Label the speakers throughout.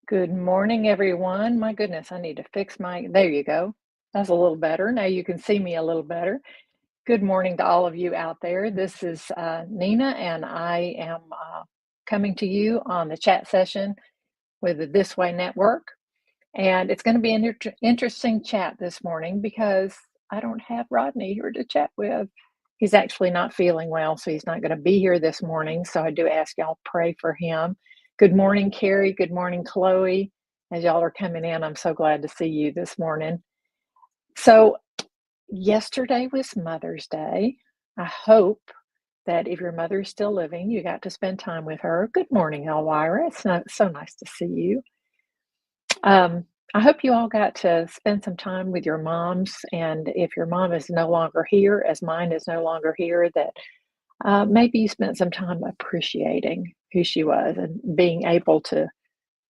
Speaker 1: Good morning, everyone. My goodness, I need to fix there you go. That's a little better. Now you can see me a little better. Good morning to all of you out there. This is Nina, and I am coming to you on the chat session with the This Way Network. And it's going to be an interesting chat this morning because I don't have Rodney here to chat with. He's actually not feeling well, so he's not going to be here this morning. So I do ask y'all pray for him. Good morning, Carrie. Good morning, Chloe. As y'all are coming in, I'm so glad to see you this morning. So yesterday was Mother's Day. I hope that if your mother is still living, you got to spend time with her. Good morning, Elvira. It's so nice to see you. I hope you all got to spend some time with your moms, and if your mom is no longer here, as mine is no longer here, that maybe you spent some time appreciating who she was and being able to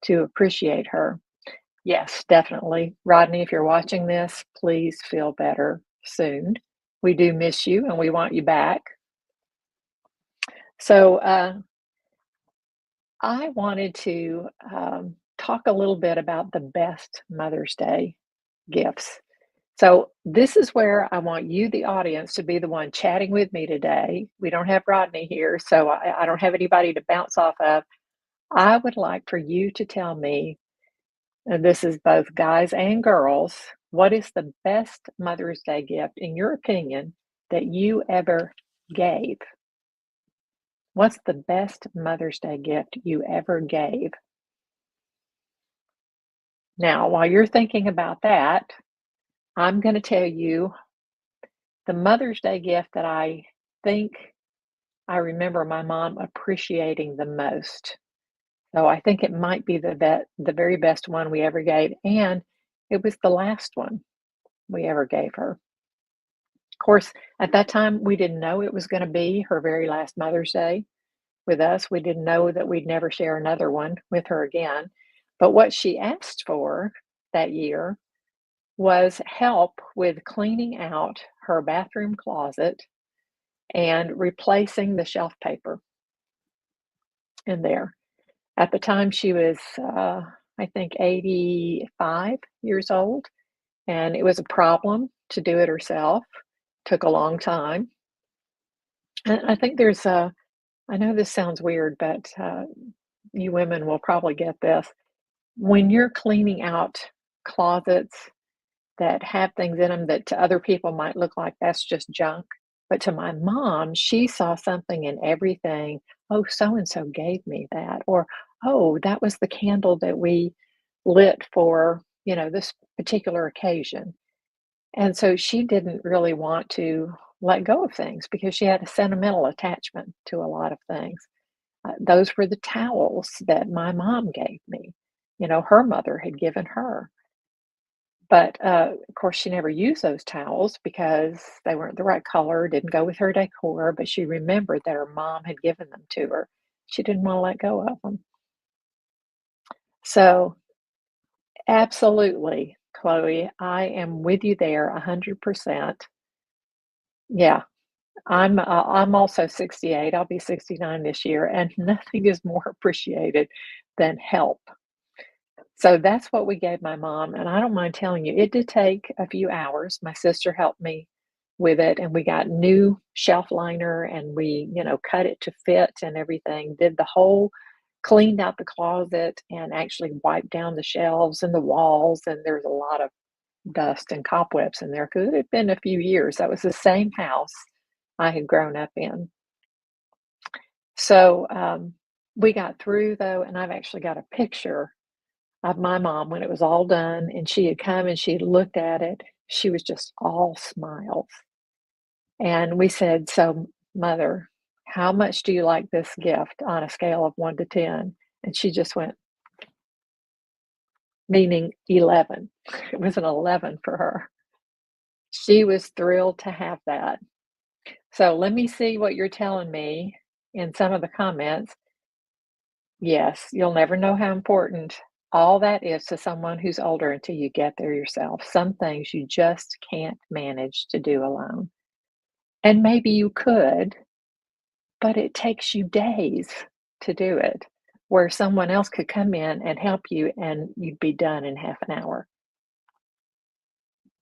Speaker 1: appreciate her. Yes, definitely. Rodney, if you're watching this, please feel better soon. We do miss you and we want you back. So I wanted to talk a little bit about the best Mother's Day gifts. So this is where I want you, the audience, to be the one chatting with me today. We don't have Rodney here, so I don't have anybody to bounce off of. I would like for you to tell me, and this is both guys and girls, what is the best Mother's Day gift, in your opinion, that you ever gave? What's the best Mother's Day gift you ever gave? Now, while you're thinking about that, I'm going to tell you the Mother's Day gift that I think I remember my mom appreciating the most. So I think it might be the very best one we ever gave, and it was the last one we ever gave her. Of course, at that time, we didn't know it was going to be her very last Mother's Day with us. We didn't know that we'd never share another one with her again. But what she asked for that year was help with cleaning out her bathroom closet and replacing the shelf paper in there. At the time, she was, I think, 85 years old, and it was a problem to do it herself. Took a long time. And I think I know this sounds weird, but you women will probably get this. When you're cleaning out closets that have things in them that to other people might look like that's just junk, but to my mom, she saw something in everything. Oh, so and so gave me that, or oh, that was the candle that we lit for, this particular occasion. And so she didn't really want to let go of things because she had a sentimental attachment to a lot of things. Those were the towels that my mom gave me. Her mother had given her. But, of course, she never used those towels because they weren't the right color, didn't go with her decor, but she remembered that her mom had given them to her. She didn't wanna let go of them. So, absolutely, Chloe, I am with you there 100%. Yeah, I'm also 68, I'll be 69 this year, and nothing is more appreciated than help. So that's what we gave my mom, and I don't mind telling you, it did take a few hours. My sister helped me with it, and we got new shelf liner, and we, cut it to fit and everything. Did the whole cleaned out the closet and actually wiped down the shelves and the walls, and there's a lot of dust and cobwebs in there because it had been a few years. That was the same house I had grown up in. So, we got through though, and I've actually got a picture of my mom when it was all done, and she had come and she looked at it. She was just all smiles. And we said, "So, mother, how much do you like this gift on a scale of 1 to 10?" And she just went, meaning 11. It was an 11 for her. She was thrilled to have that. So let me see what you're telling me in some of the comments. Yes, you'll never know how important all that is to someone who's older until you get there yourself. Some things you just can't manage to do alone. And maybe you could, but it takes you days to do it. where someone else could come in and help you and you'd be done in half an hour.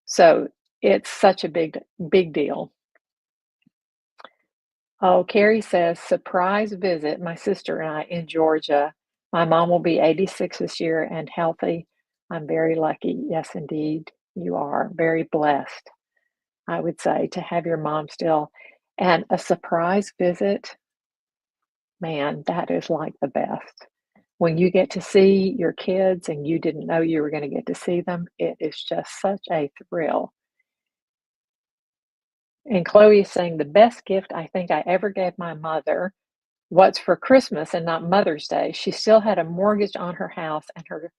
Speaker 1: So it's such a big deal. Oh, Carrie says, surprise visit, my sister and I in Georgia. My mom will be 86 this year and healthy. I'm very lucky. Yes, indeed, you are very blessed, I would say, to have your mom still. And a surprise visit, man, that is like the best. When you get to see your kids and you didn't know you were going to get to see them, it is just such a thrill. And Chloe is saying, the best gift I think I ever gave my mother. What's for Christmas and not Mother's Day? She still had a mortgage on her house and her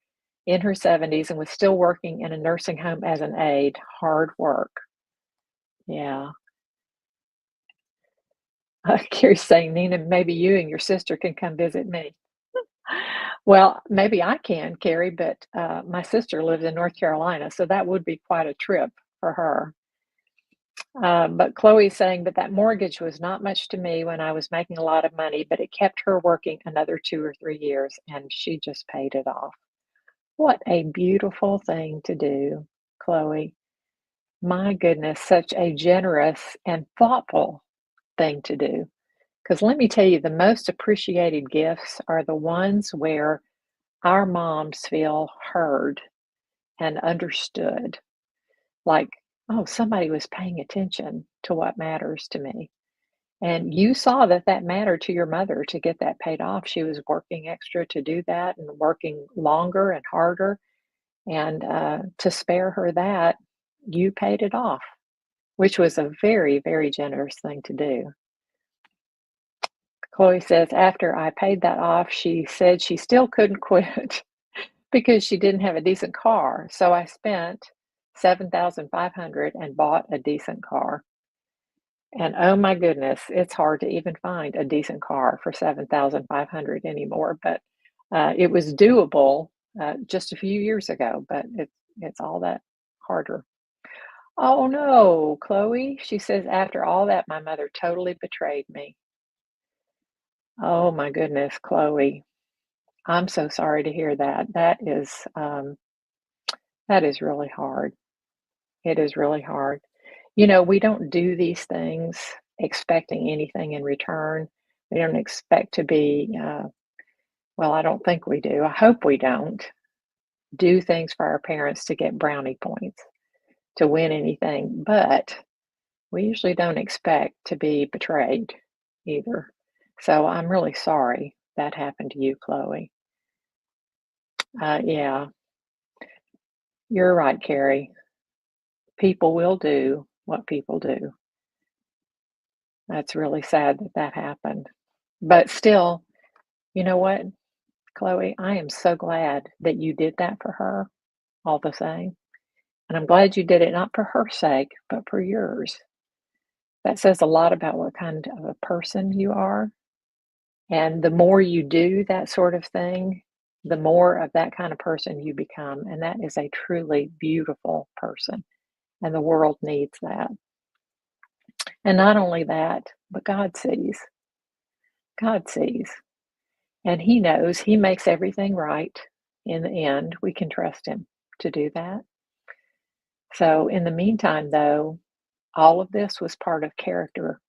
Speaker 1: in her 70s and was still working in a nursing home as an aide. Hard work. Yeah. Carrie's saying, Nina, maybe you and your sister can come visit me. Well, maybe I can, Carrie, but my sister lives in North Carolina, so that would be quite a trip for her. But Chloe's saying, but that mortgage was not much to me when I was making a lot of money, but it kept her working another 2 or 3 years and she just paid it off. What a beautiful thing to do, Chloe. My goodness, such a generous and thoughtful thing to do. Because let me tell you, the most appreciated gifts are the ones where our moms feel heard and understood. Like, oh, somebody was paying attention to what matters to me. And you saw that that mattered to your mother to get that paid off. She was working extra to do that and working longer and harder. And to spare her that, you paid it off, which was a very, very generous thing to do. Chloe says, after I paid that off, she said she still couldn't quit because she didn't have a decent car. So I spent 7,500 and bought a decent car. And oh my goodness, it's hard to even find a decent car for 7,500 anymore. But it was doable just a few years ago, but it's all that harder. Oh no, Chloe, she says, after all that, my mother totally betrayed me. Oh my goodness, Chloe. I'm so sorry to hear that. That is really hard. It is really hard. You know, we don't do these things expecting anything in return. We don't expect to be, well, I don't think we do. I hope we don't do things for our parents to get brownie points, to win anything. But we usually don't expect to be betrayed either. So I'm really sorry that happened to you, Chloe. Yeah, you're right, Carrie. People will do what people do. That's really sad that that happened. But still, you know what, Chloe? I am so glad that you did that for her all the same. And I'm glad you did it not for her sake, but for yours. That says a lot about what kind of a person you are. And the more you do that sort of thing, the more of that kind of person you become. And that is a truly beautiful person. And the world needs that. And not only that, but God sees. God sees. And He knows He makes everything right in the end. We can trust Him to do that. So, in the meantime, though, all of this was part of character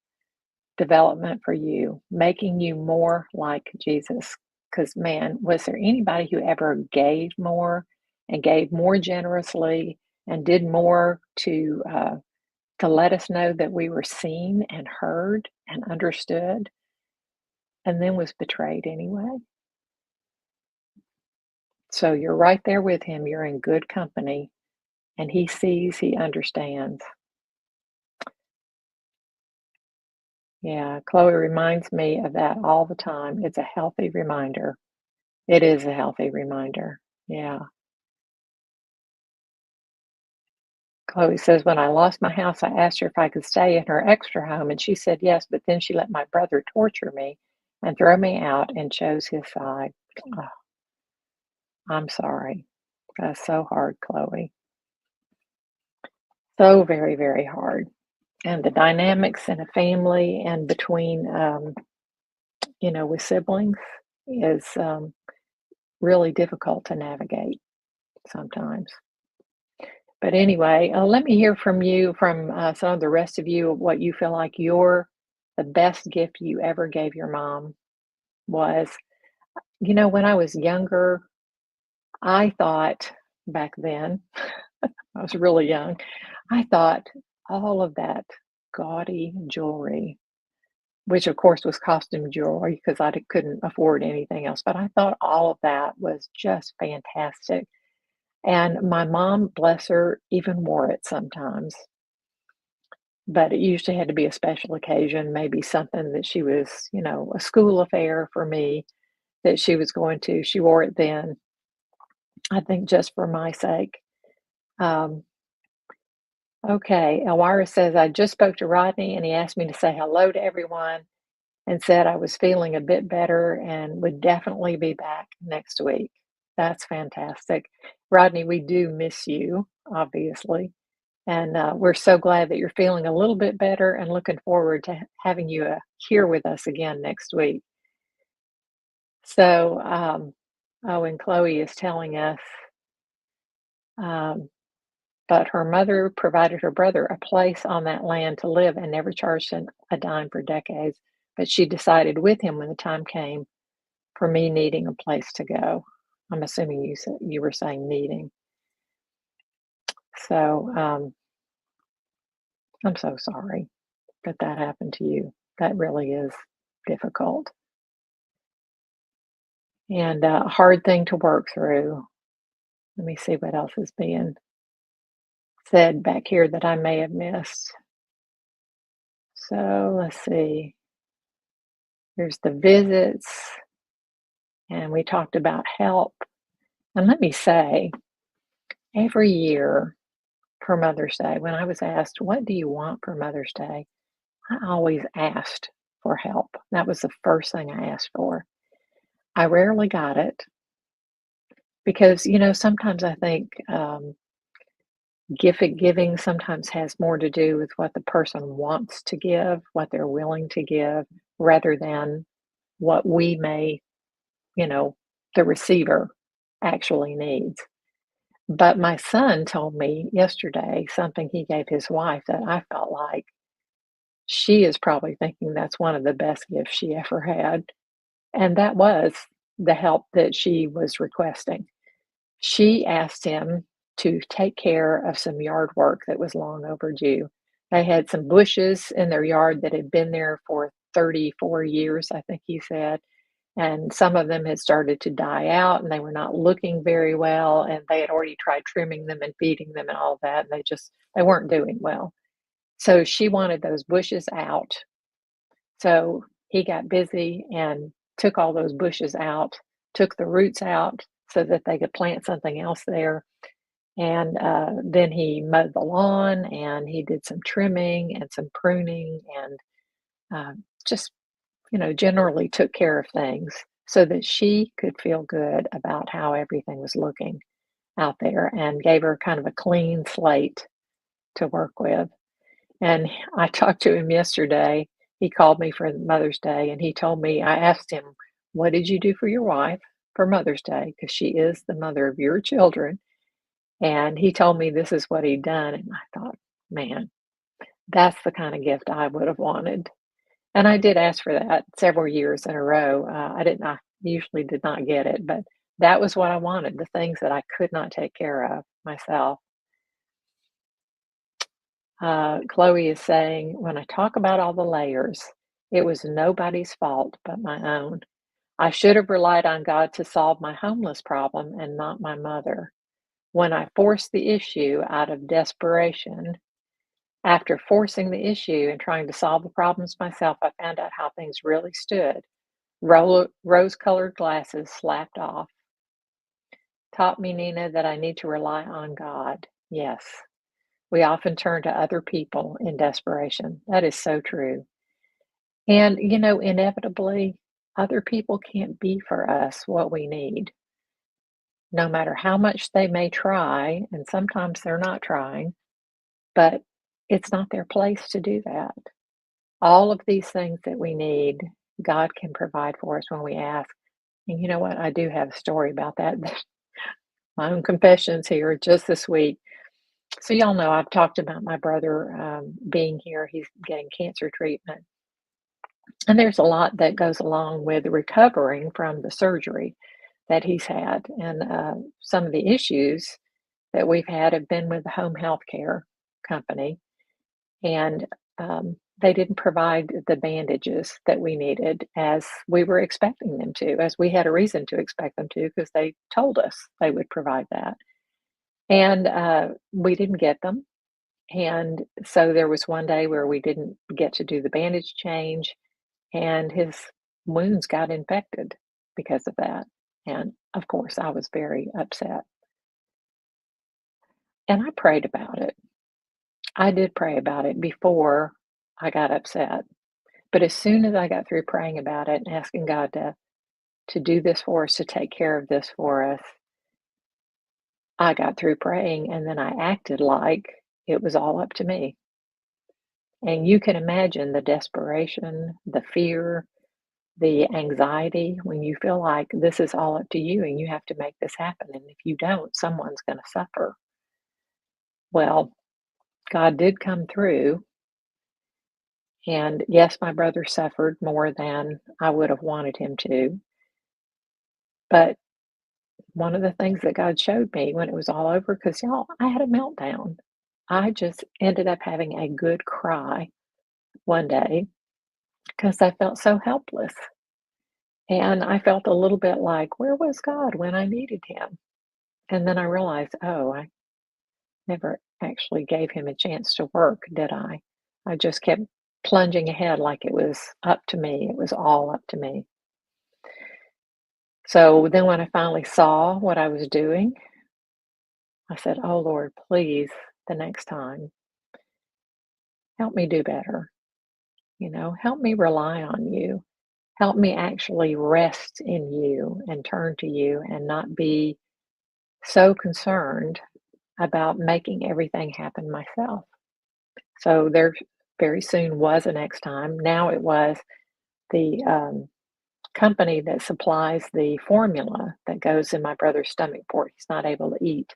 Speaker 1: development for you, making you more like Jesus. Because, man, was there anybody who ever gave more and gave more generously and did more to let us know that we were seen and heard and understood, and then was betrayed anyway? So you're right there with him. You're in good company, and he sees, he understands. Yeah, Chloe reminds me of that all the time. It's a healthy reminder. It is a healthy reminder. Yeah. Chloe says, when I lost my house, I asked her if I could stay in her extra home, and she said yes, but then she let my brother torture me and throw me out and chose his side. Oh, I'm sorry. That's so hard, Chloe. So very, very hard. And the dynamics in a family and between, with siblings. is really difficult to navigate sometimes. But anyway, let me hear from you, from some of the rest of you, what you feel like the best gift you ever gave your mom was. When I was younger, I thought back then, I was really young, I thought all of that gaudy jewelry, which of course was costume jewelry because couldn't afford anything else, but I thought all of that was just fantastic. And my mom, bless her, even wore it sometimes, but it usually had to be a special occasion, maybe something that she was, a school affair for me that she was going to. She wore it then, I think just for my sake. Um, okay, Elvira says, I just spoke to Rodney and he asked me to say hello to everyone and said I was feeling a bit better and would definitely be back next week. That's fantastic. Rodney, we do miss you, obviously. And we're so glad that you're feeling a little bit better and looking forward to having you here with us again next week. So, oh, and Chloe is telling us, um, but her mother provided her brother a place on that land to live and never charged him a dime for decades. But she decided with him when the time came for me needing a place to go. I'm assuming you were saying needing. So I'm so sorry that happened to you. That really is difficult and a hard thing to work through. Let me see what else is being said back here that I may have missed. So let's see. There's the visits, and we talked about help. And let me say, every year for Mother's Day, when I was asked, what do you want for Mother's Day? I always asked for help. That was the first thing I asked for. I rarely got it because, sometimes I think gift giving sometimes has more to do with what the person wants to give, what they're willing to give, rather than what we may, you know, the receiver actually needs. But my son told me yesterday something he gave his wife that I felt like she is probably thinking that's one of the best gifts she ever had. And that was the help that she was requesting. She asked him to take care of some yard work that was long overdue. They had some bushes in their yard that had been there for 34 years, I think he said, and some of them had started to die out and they were not looking very well, and they had already tried trimming them and feeding them and all of that, and they weren't doing well. So she wanted those bushes out. So he got busy and took all those bushes out, took the roots out so that they could plant something else there. And then he mowed the lawn and he did some trimming and some pruning and just, generally took care of things so that she could feel good about how everything was looking out there and gave her kind of a clean slate to work with. And I talked to him yesterday. He called me for Mother's Day and he told me, I asked him, what did you do for your wife for Mother's Day? Because she is the mother of your children. And he told me this is what he'd done. And I thought, man, that's the kind of gift I would have wanted. And I did ask for that several years in a row. I usually did not get it, but that was what I wanted, the things that I could not take care of myself. Chloe is saying, when I talk about all the layers, it was nobody's fault but my own. I should have relied on God to solve my homeless problem and not my mother. When I forced the issue out of desperation, after forcing the issue and trying to solve the problems myself, I found out how things really stood. Rose colored glasses slapped off. Taught me, Nina, that I need to rely on God. Yes, we often turn to other people in desperation. That is so true. And, inevitably, other people can't be for us what we need, no matter how much they may try. And sometimes they're not trying, but it's not their place to do that. All of these things that we need, God can provide for us when we ask. And you know what? I do have a story about that. My own confessions here just this week. So, y'all know I've talked about my brother being here. He's getting cancer treatment. And there's a lot that goes along with recovering from the surgery that he's had. And some of the issues that we've had have been with the home health care company. And they didn't provide the bandages that we needed as we were expecting them to, as we had a reason to expect them to, because they told us they would provide that. And we didn't get them. And so there was one day where we didn't get to do the bandage change, and his wounds got infected because of that. And of course, I was very upset. And I prayed about it. I did pray about it before I got upset. But as soon as I got through praying about it and asking God to do this for us, to take care of this for us, I got through praying and then I acted like it was all up to me. And you can imagine the desperation, the fear, the anxiety when you feel like this is all up to you and you have to make this happen. And if you don't, someone's going to suffer. Well, God did come through. And yes, my brother suffered more than I would have wanted him to. But one of the things that God showed me when it was all over, because y'all, I had a meltdown. I just ended up having a good cry one day because I felt so helpless. And I felt a little bit like, where was God when I needed him? And then I realized, oh, I never actually gave him a chance to work, did I? I just kept plunging ahead like it was up to me. It was all up to me. So then when I finally saw what I was doing, I said, oh Lord, please, the next time, help me do better. Help me rely on you. Help me actually rest in you and turn to you and not be so concerned about making everything happen myself. So there very soon was a next time. Now it was the company that supplies the formula that goes in my brother's stomach port. He's not able to eat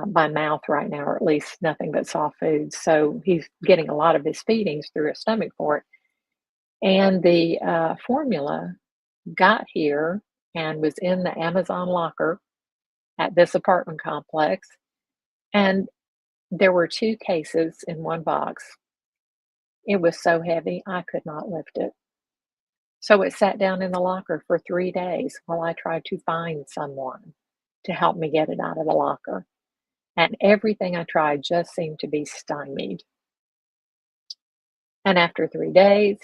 Speaker 1: by mouth right now, or at least nothing but soft foods. So he's getting a lot of his feedings through his stomach port. And the formula got here and was in the Amazon locker at this apartment complex. And there were two cases in one box. It was so heavy, I could not lift it. So it sat down in the locker for 3 days while I tried to find someone to help me get it out of the locker. And everything I tried just seemed to be stymied. And after 3 days,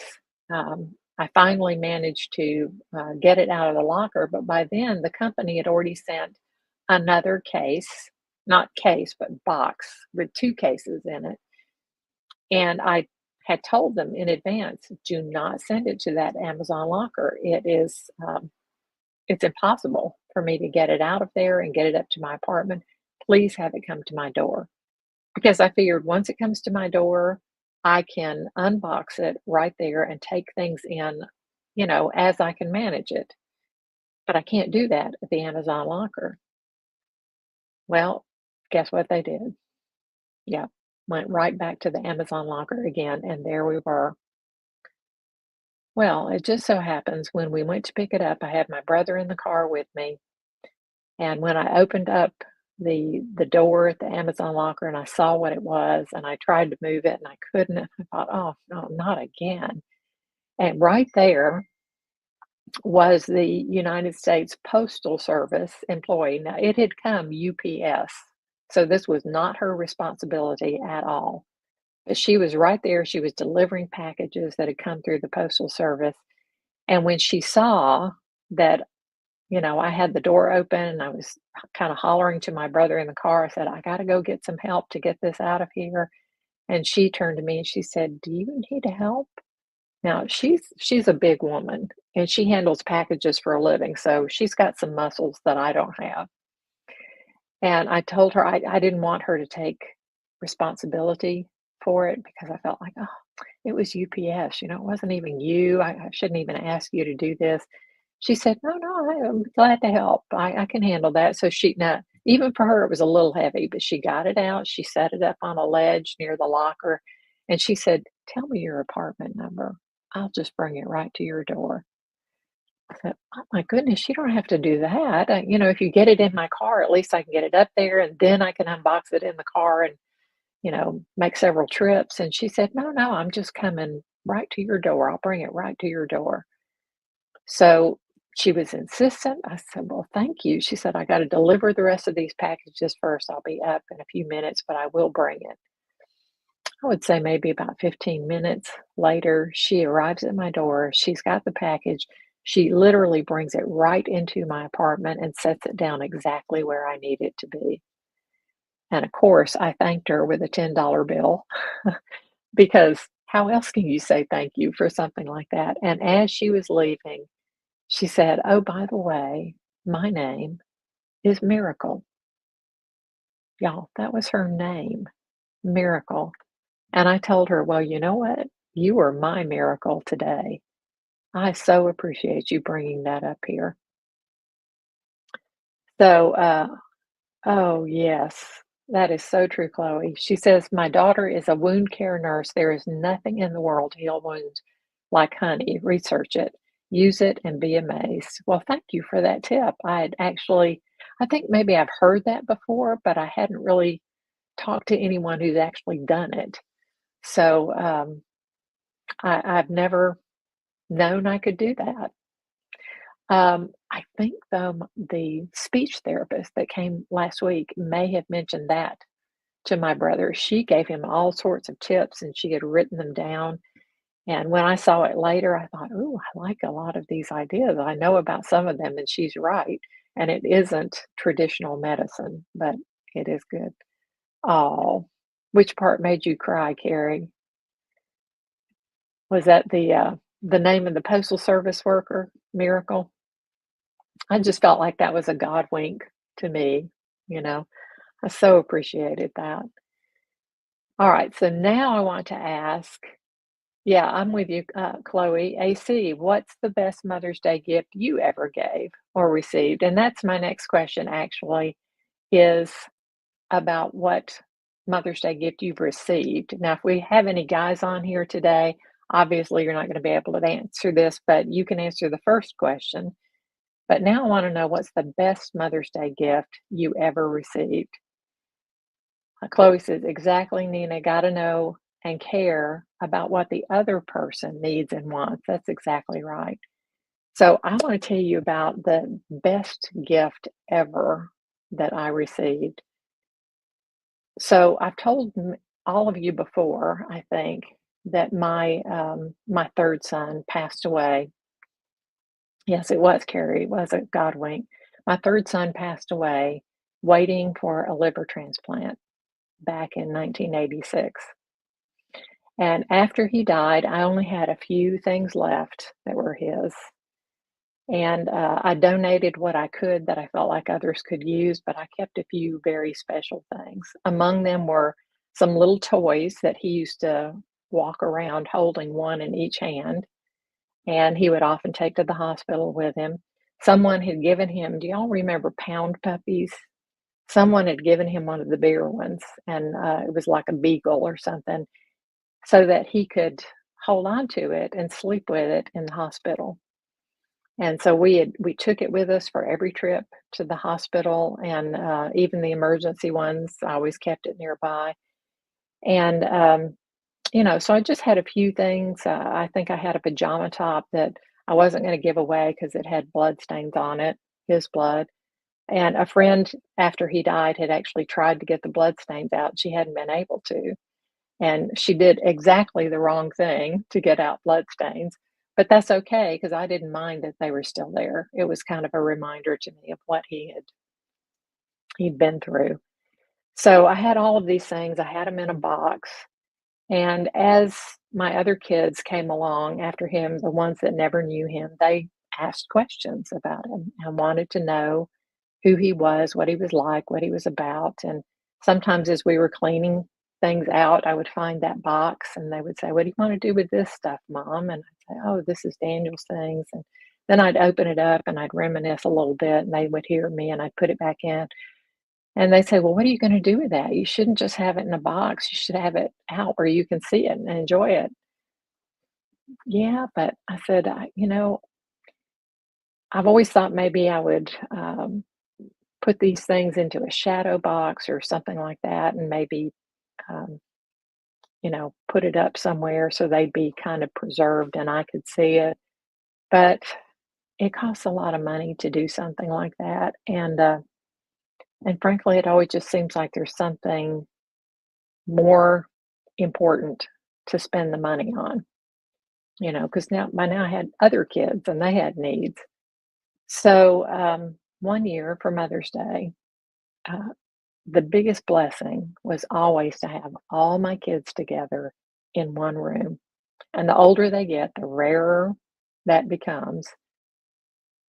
Speaker 1: I finally managed to get it out of the locker. But by then, the company had already sent another case, not case, but box with two cases in it. And I had told them in advance, do not send it to that Amazon locker. It's impossible for me to get it out of there and get it up to my apartment. Please have it come to my door. Because I figured once it comes to my door, I can unbox it right there and take things in, as I can manage it. But I can't do that at the Amazon locker. Well, guess what they did? Yeah, went right back to the Amazon locker again, and there we were. Well, it just so happens when we went to pick it up, I had my brother in the car with me, and when I opened up the door at the Amazon locker and I saw what it was and I tried to move it and I couldn't, I thought, "Oh, no, not again." And right there was the United States Postal Service employee. Now, it had come UPS, so this was not her responsibility at all. But she was right there. She was delivering packages that had come through the Postal Service. And when she saw that, I had the door open and I was kind of hollering to my brother in the car, I said, I got to go get some help to get this out of here. And she turned to me and she said, do you need help? Now, she's a big woman and she handles packages for a living, so she's got some muscles that I don't have. And I told her I didn't want her to take responsibility for it because I felt like, oh, it was UPS, it wasn't even you. I shouldn't even ask you to do this. She said, "No, no, I'm glad to help. I can handle that." So she now even for her, it was a little heavy, but she got it out. She set it up on a ledge near the locker, and she said, "Tell me your apartment number. I'll just bring it right to your door." I said, "Oh my goodness, you don't have to do that. If you get it in my car, at least I can get it up there, and then I can unbox it in the car and, make several trips." And she said, "No, no, I'm just coming right to your door. I'll bring it right to your door." So she was insistent. I said, "Well, thank you." She said, "I got to deliver the rest of these packages first. I'll be up in a few minutes, but I will bring it." I would say maybe about 15 minutes later, she arrives at my door. She's got the package. She literally brings it right into my apartment and sets it down exactly where I need it to be. And of course, I thanked her with a $10 bill because how else can you say thank you for something like that? And as she was leaving, she said, "Oh, by the way, my name is Miracle." Y'all, that was her name, Miracle. And I told her, "Well, you know what? You are my miracle today. I so appreciate you bringing that up here." So, oh, yes, that is so true, Chloe. She says, "My daughter is a wound care nurse. There is nothing in the world to heal wounds like honey. Research it, use it, and be amazed." Well, thank you for that tip. I think maybe I've heard that before, but I hadn't really talked to anyone who's actually done it. So I've never known I could do that. I think the speech therapist that came last week may have mentioned that to my brother. She gave him all sorts of tips and she had written them down. And when I saw it later, I thought, "Ooh, I like a lot of these ideas. I know about some of them, and she's right." And it isn't traditional medicine, but it is good. Oh, which part made you cry, Carrie? Was that the name of the postal service worker, Miracle? I just felt like that was a God wink to me, you know? I so appreciated that. All right, so now I want to ask, yeah, I'm with you, Chloe. AC, what's the best Mother's Day gift you ever gave or received? And that's my next question, actually, is about what Mother's Day gift you've received. Now, if we have any guys on here today, obviously you're not going to be able to answer this, but you can answer the first question. But now I want to know what's the best Mother's Day gift you ever received? Chloe says, "Exactly, Nina. Got to know and care about what the other person needs and wants." That's exactly right. So I want to tell you about the best gift ever that I received. So I've told all of you before, I think, that my third son passed away. Yes, it was Carrie. It was a God wink. My third son passed away waiting for a liver transplant back in 1986. And after he died, I only had a few things left that were his. And I donated what I could that I felt like others could use, but I kept a few very special things. Among them were some little toys that he used to walk around holding one in each hand, and he would often take to the hospital with him. Someone had given him, do y'all remember pound puppies? Someone had given him one of the bigger ones, and it was like a beagle or something, so that he could hold on to it and sleep with it in the hospital. And so we took it with us for every trip to the hospital, and even the emergency ones. I always kept it nearby, and so I just had a few things. I think I had a pajama top that I wasn't going to give away because it had blood stains on it, his blood. And a friend, after he died, had actually tried to get the blood stains out. She hadn't been able to. And she did exactly the wrong thing to get out blood stains. But that's okay because I didn't mind that they were still there. It was kind of a reminder to me of what he'd been through. So I had all of these things. I had them in a box. And as my other kids came along after him, the ones that never knew him, they asked questions about him and wanted to know who he was, what he was like, what he was about. And sometimes as we were cleaning things out, I would find that box and they would say, "What do you want to do with this stuff, Mom?" And I'd say, "Oh, this is Daniel's things." And Then I'd open it up and I'd reminisce a little bit and they would hear me and I'd put it back in. And they say, "Well, what are you gonna do with that? You shouldn't just have it in a box. You should have it out where you can see it and enjoy it." Yeah, but I said, I've always thought maybe I would put these things into a shadow box or something like that, and maybe, um, put it up somewhere so they'd be kind of preserved and I could see it. But it costs a lot of money to do something like that, and frankly, it always just seems like there's something more important to spend the money on, because now I had other kids and they had needs. So, one year for Mother's Day, uh, the biggest blessing was always to have all my kids together in one room. And the older they get, the rarer that becomes.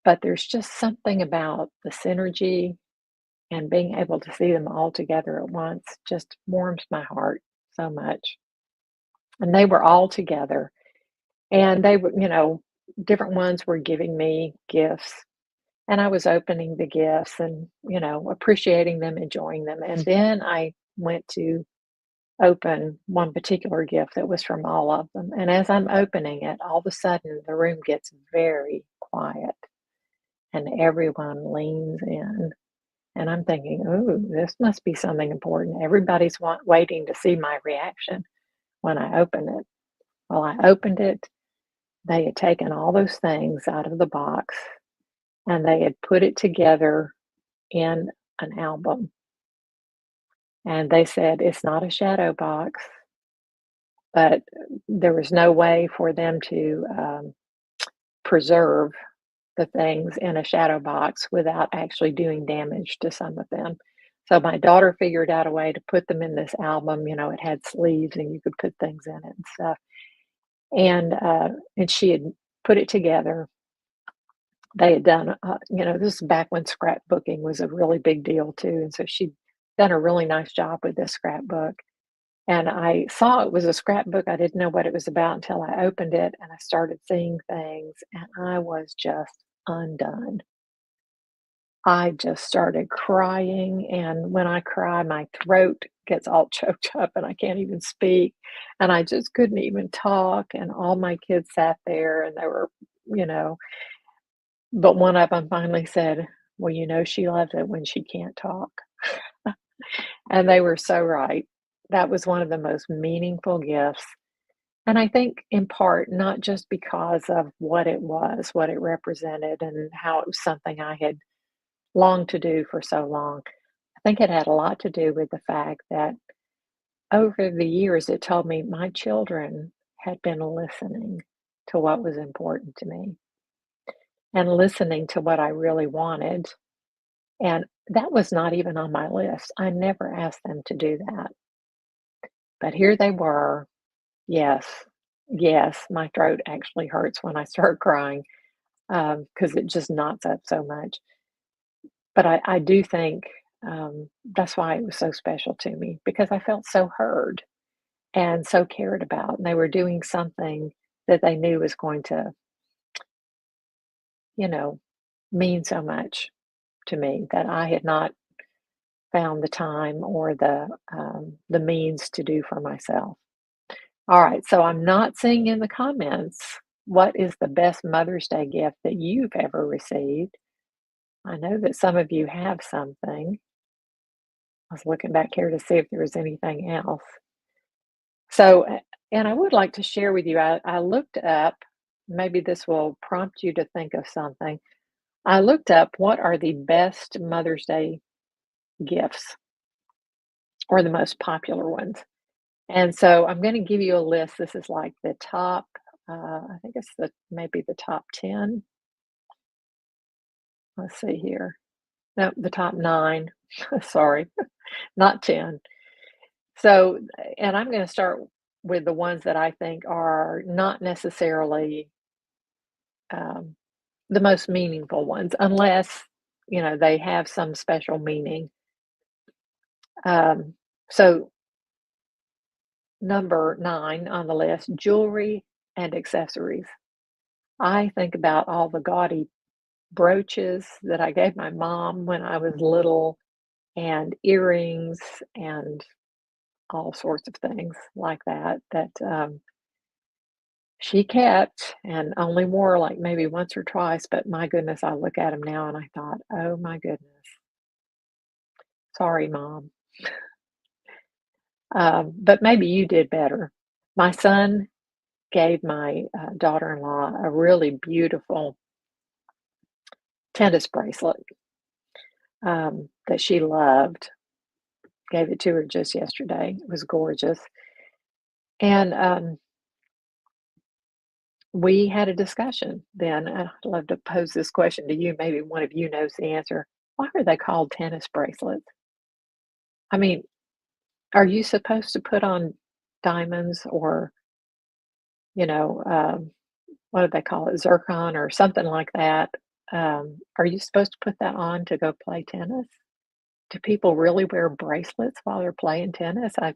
Speaker 1: But there's just something about the synergy and being able to see them all together at once just warms my heart so much. And they were all together, and they were, different ones were giving me gifts, and I was opening the gifts and, appreciating them, enjoying them. And then I went to open one particular gift that was from all of them. And as I'm opening it, all of a sudden the room gets very quiet and everyone leans in. And I'm thinking, "Ooh, this must be something important. Everybody's waiting to see my reaction when I open it." Well, I opened it. They had taken all those things out of the box and they had put it together in an album. And they said, "It's not a shadow box," but there was no way for them to preserve the things in a shadow box without actually doing damage to some of them. So my daughter figured out a way to put them in this album. It had sleeves and you could put things in it and stuff. And she had put it together. They had done, this is back when scrapbooking was a really big deal too. And so she'd done a really nice job with this scrapbook. And I saw it was a scrapbook. I didn't know what it was about until I opened it and I started seeing things, and I was just undone. I just started crying, and when I cry, my throat gets all choked up and I can't even speak, and I just couldn't even talk, and all my kids sat there and they were, you know but one of them finally said, "Well, she loves it when she can't talk." And they were so right. That was one of the most meaningful gifts, and I think in part, not just because of what it was, what it represented, and how it was something I had longed to do for so long. I think it had a lot to do with the fact that over the years, it told me my children had been listening to what was important to me and listening to what I really wanted. And that was not even on my list. I never asked them to do that. But here they were. Yes, yes, my throat actually hurts when I start crying because it just knots up so much. But I do think that's why it was so special to me because I felt so heard and so cared about. And they were doing something that they knew was going to, you know, mean so much to me that I had not found the time or the means to do for myself. All right, so I'm not seeing in the comments what is the best Mother's Day gift that you've ever received. I know that some of you have something. I was looking back here to see if there was anything else. So, and I would like to share with you, I looked up, maybe this will prompt you to think of something. I looked up what are the best Mother's Day gifts or the most popular ones. And so I'm going to give you a list. This is like the top, I think it's maybe the top 10. Let's see here. No, the top nine. Sorry, not 10. So, and I'm going to start with the ones that I think are not necessarily um, the most meaningful ones, unless, they have some special meaning. Um, so, number 9 on the list, jewelry and accessories. I think about all the gaudy brooches that I gave my mom when I was little, and earrings, and all sorts of things like that that she kept and only wore, like, maybe once or twice, but my goodness, I look at them now and I thought, "Oh my goodness, sorry, mom." But maybe you did better. My son gave my, daughter-in-law a really beautiful tennis bracelet, that she loved. Gave it to her just yesterday. It was gorgeous, and, we had a discussion then, and I'd love to pose this question to you, maybe one of you knows the answer. Why are they called tennis bracelets? I mean, are you supposed to put on diamonds or, you know, what do they call it, zircon or something like that? Are you supposed to put that on to go play tennis? Do people really wear bracelets while they're playing tennis? I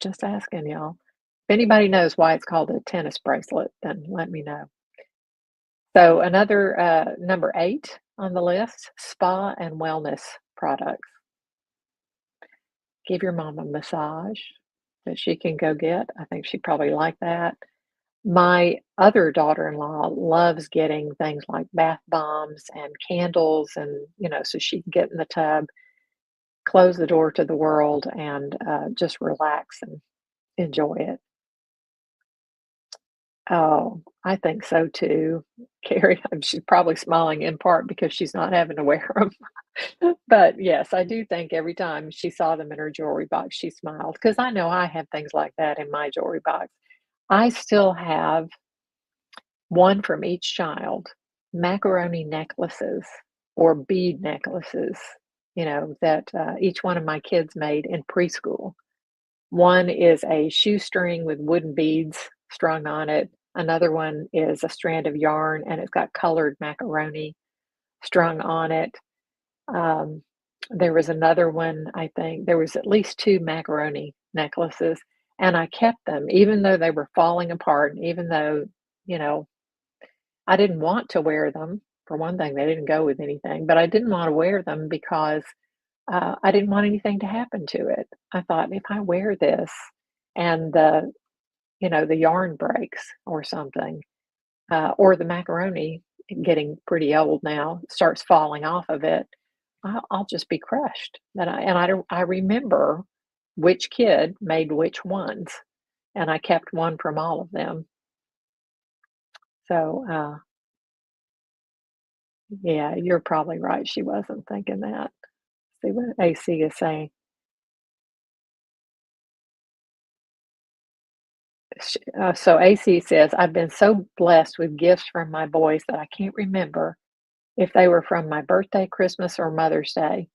Speaker 1: just asking y'all. If anybody knows why it's called a tennis bracelet, then let me know. So another number 8 on the list, spa and wellness products. Give your mom a massage that she can go get. I think she'd probably like that. My other daughter-in-law loves getting things like bath bombs and candles and, so she can get in the tub, close the door to the world, and just relax and enjoy it. Oh, I think so too, Carrie. She's probably smiling in part because she's not having to wear them. But yes, I do think every time she saw them in her jewelry box, she smiled because I know I have things like that in my jewelry box. I still have one from each child, macaroni necklaces or bead necklaces, that each one of my kids made in preschool. One is a shoestring with wooden beads strung on it. Another one is a strand of yarn and it's got colored macaroni strung on it. Um, there was another one, I think there was at least 2 macaroni necklaces, and I kept them even though they were falling apart, and even though, you know, I didn't want to wear them. For one thing, they didn't go with anything, but I didn't wanna wear them because, I didn't want anything to happen to it. I thought, "If I wear this and the yarn breaks or something, or the macaroni getting pretty old now starts falling off of it, I'll just be crushed." And I remember which kid made which ones, and I kept one from all of them. So, yeah, you're probably right. She wasn't thinking that. See what AC is saying. So AC says, "I've been so blessed with gifts from my boys that I can't remember if they were from my birthday, Christmas, or Mother's Day.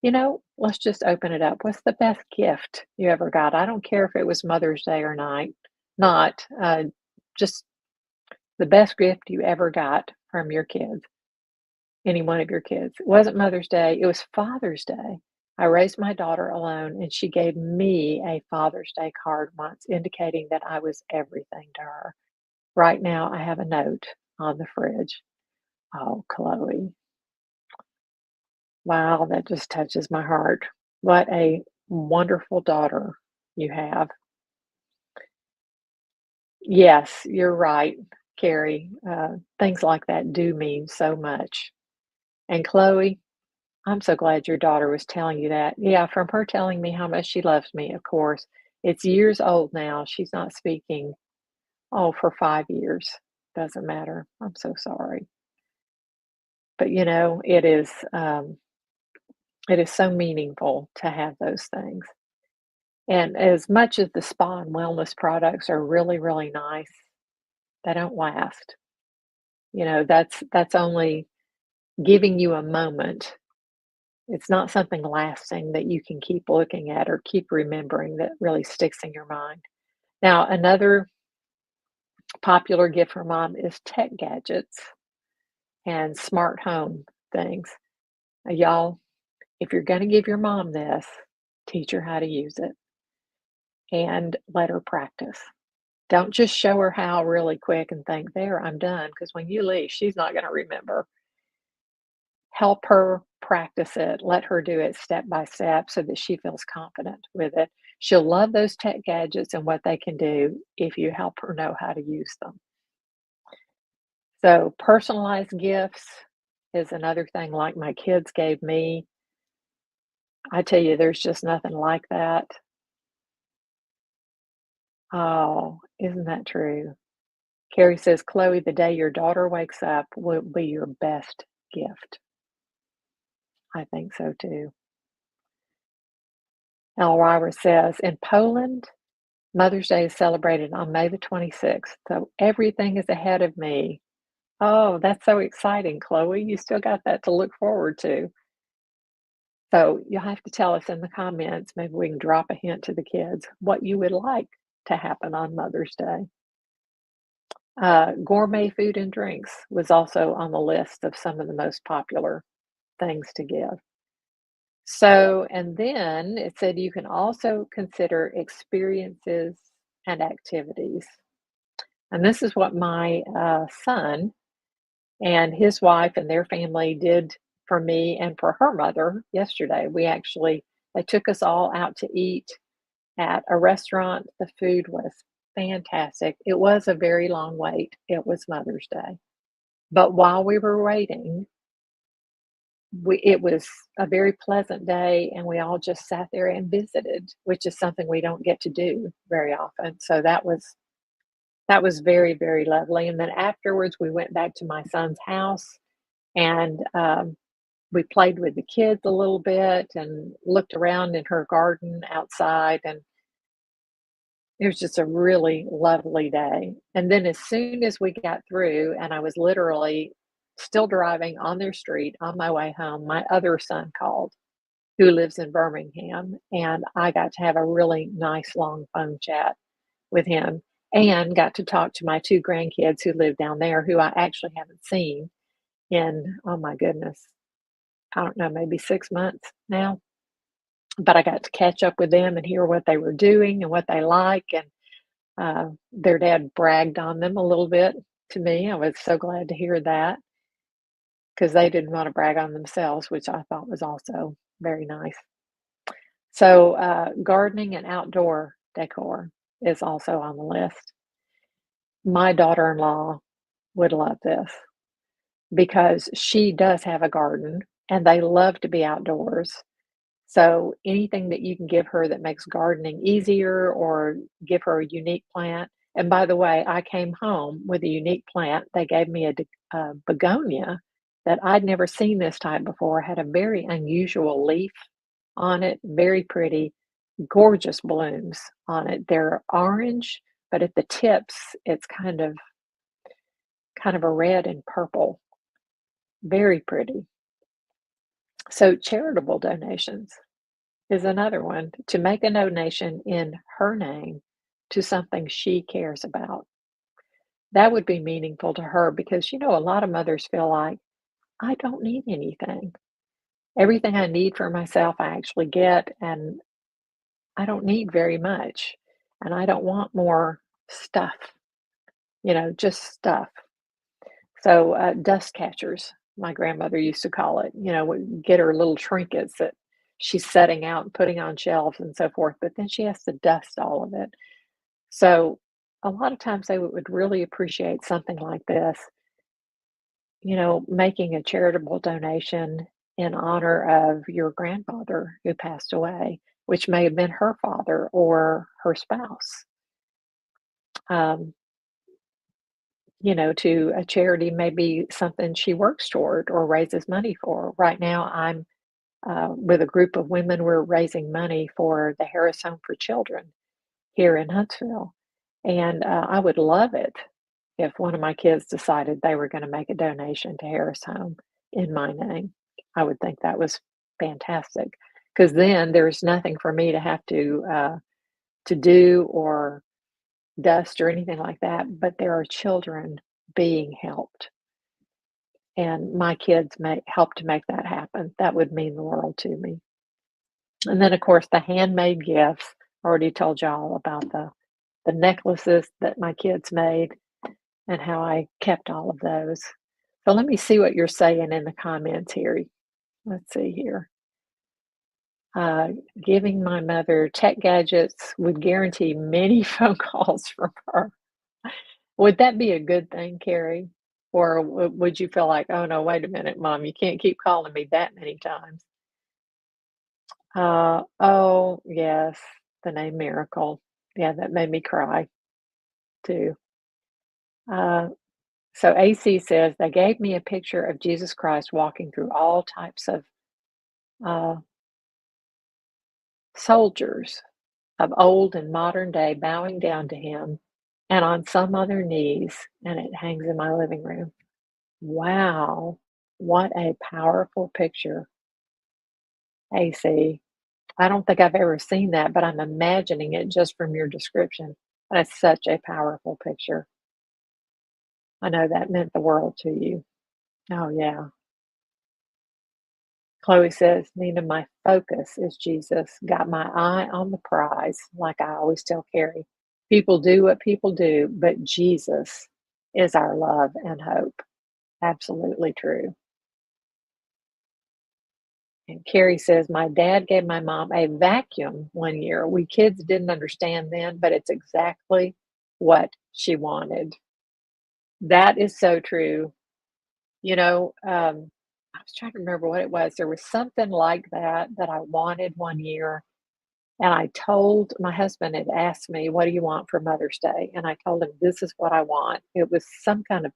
Speaker 1: Let's just open it up. What's the best gift you ever got? I don't care if it was Mother's Day or not. Just the best gift you ever got from your kids, any one of your kids. It wasn't Mother's Day, it was Father's Day. I raised my daughter alone, and she gave me a Father's Day card once indicating that I was everything to her. Right now, I have a note on the fridge. Oh, Chloe. Wow, that just touches my heart. What a wonderful daughter you have. Yes, you're right, Carrie. Things like that do mean so much. And Chloe, I'm so glad your daughter was telling you that. Yeah, from her telling me how much she loves me, of course. It's years old now. She's not speaking, for 5 years. Doesn't matter. I'm so sorry. But it is so meaningful to have those things. And as much as the spa and wellness products are really, really nice, they don't last. That's only giving you a moment. It's not something lasting that you can keep looking at or keep remembering that really sticks in your mind. Now, another popular gift from mom is tech gadgets and smart home things. Y'all, if you're going to give your mom this, teach her how to use it and let her practice. Don't just show her how really quick and think, "There, I'm done." Because when you leave, she's not gonna remember. Help her practice it, let her do it step by step so that she feels confident with it. She'll love those tech gadgets and what they can do if you help her know how to use them. So, personalized gifts is another thing like my kids gave me. I tell you, there's just nothing like that. Oh, isn't that true? Carrie says, Chloe, the day your daughter wakes up will be your best gift. I think so too. Elvira says, in Poland, Mother's Day is celebrated on May the 26th, so everything is ahead of me. Oh, that's so exciting, Chloe. You still got that to look forward to. So you'll have to tell us in the comments, maybe we can drop a hint to the kids what you would like to happen on Mother's Day. Gourmet food and drinks was also on the list of some of the most popular things to give. So, and then it said you can also consider experiences and activities. And this is what my son and his wife and their family did for me and for her mother yesterday. They took us all out to eat at a restaurant. The food was fantastic. It was a very long wait. It was Mother's Day. But while we were waiting, it was a very pleasant day and we all just sat there and visited, which is something we don't get to do very often. So that was very, very lovely. And then afterwards, we went back to my son's house and we played with the kids a little bit and looked around in her garden outside. And it was just a really lovely day. And then as soon as we got through, and I was literally still driving on their street on my way home, my other son called who lives in Birmingham. And I got to have a really nice long phone chat with him and got to talk to my two grandkids who live down there who I actually haven't seen in, oh my goodness, I don't know, maybe 6 months now. But I got to catch up with them and hear what they were doing and what they like. And their dad bragged on them a little bit to me. I was so glad to hear that because they didn't want to brag on themselves, which I thought was also very nice. So, gardening and outdoor decor is also on the list. My daughter in law would love this because she does have a garden and they love to be outdoors. So anything that you can give her that makes gardening easier or give her a unique plant. And by the way, I came home with a unique plant. They gave me a begonia that I'd never seen this type before. Had a very unusual leaf on it, very pretty, gorgeous blooms on it. They're orange, but at the tips, it's kind of a red and purple. Very pretty. So charitable donations is another one to make a donation in her name to something she cares about. That would be meaningful to her because, a lot of mothers feel like, I don't need anything. Everything I need for myself, I actually get, and I don't need very much. And I don't want more stuff, just stuff. So, dust catchers, my grandmother used to call it, would get her little trinkets that she's setting out and putting on shelves and so forth, but then she has to dust all of it. So, a lot of times they would really appreciate something like this, making a charitable donation in honor of your grandfather who passed away, which may have been her father or her spouse. Um, to a charity may be something she works toward or raises money for. Right now, I'm with a group of women. We're raising money for the Harris Home for Children here in Huntsville. And I would love it if one of my kids decided they were going to make a donation to Harris Home in my name. I would think that was fantastic because then there's nothing for me to have to do or dust or anything like that, but there are children being helped. And my kids may help to make that happen. That would mean the world to me. And then, of course, the handmade gifts. I already told y'all about the necklaces that my kids made and how I kept all of those. So let me see what you're saying in the comments here. Let's see here. Uh, Giving my mother tech gadgets would guarantee many phone calls from her. Would that be a good thing, Carrie? Or would you feel like, oh no, wait a minute, mom, you can't keep calling me that many times? Oh, yes, the name Miracle. Yeah, that made me cry too. Uh, so AC says they gave me a picture of Jesus Christ walking through all types of uh, soldiers of old and modern day bowing down to him and on some other knees, and it hangs in my living room. Wow, what a powerful picture, AC. I don't think I've ever seen that, but I'm imagining it just from your description. That's such a powerful picture. I know that meant the world to you. Oh, yeah. Chloe says, Nina, my focus is Jesus. Got my eye on the prize, like I always tell Carrie. People do what people do, but Jesus is our love and hope. Absolutely true. And Carrie says, my dad gave my mom a vacuum one year. We kids didn't understand then, but it's exactly what she wanted. That is so true. You know, I was trying to remember what it was. There was something like that that I wanted one year. And I told my husband had asked me, what do you want for Mother's Day? And I told him, this is what I want. It was some kind of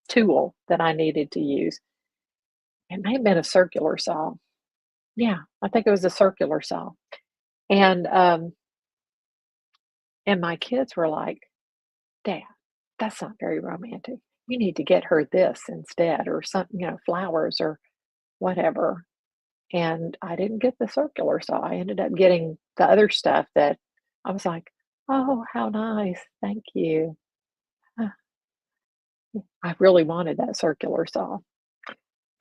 Speaker 1: tool that I needed to use. It may have been a circular saw. Yeah, I think it was a circular saw. And and my kids were like, Dad, that's not very romantic. You need to get her this instead, or something, flowers or whatever. And I didn't get the circular saw. I ended up getting the other stuff that I was like, oh, how nice. Thank you. Uh, I really wanted that circular saw.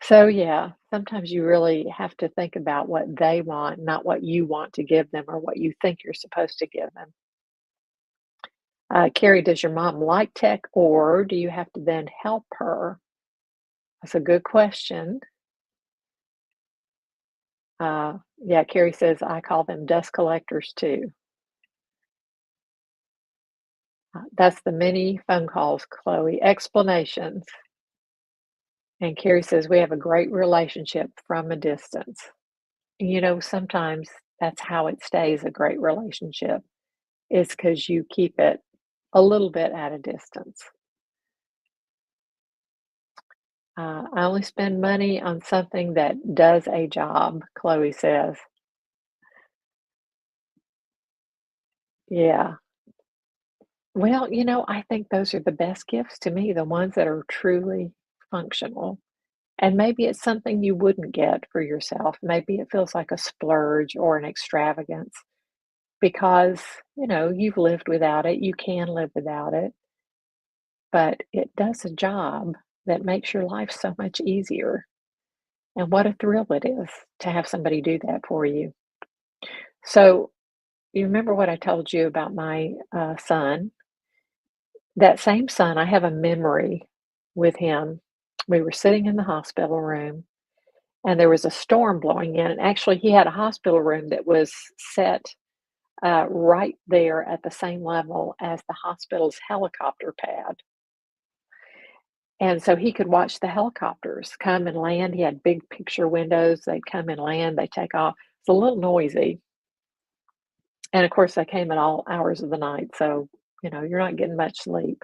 Speaker 1: So, yeah, sometimes you really have to think about what they want, not what you want to give them or what you think you're supposed to give them. Carrie, does your mom like tech or do you have to then help her? That's a good question. Yeah, Carrie says, I call them dust collectors too. That's the many phone calls, Chloe. Explanations. And Carrie says, we have a great relationship from a distance. Sometimes that's how it stays a great relationship, is because you keep it a little bit at a distance. I only spend money on something that does a job, Chloe says. Yeah. Well, I think those are the best gifts to me, the ones that are truly functional. And maybe it's something you wouldn't get for yourself. Maybe it feels like a splurge or an extravagance because, you've lived without it. You can live without it, but it does a job that makes your life so much easier. And what a thrill it is to have somebody do that for you. So, you remember what I told you about my son? That same son, I have a memory with him. We were sitting in the hospital room and there was a storm blowing in. And actually, he had a hospital room that was set right there at the same level as the hospital's helicopter pad. And so he could watch the helicopters come and land. He had big picture windows. They'd come and land, they take off. It's a little noisy. And of course, they came at all hours of the night. So, you're not getting much sleep.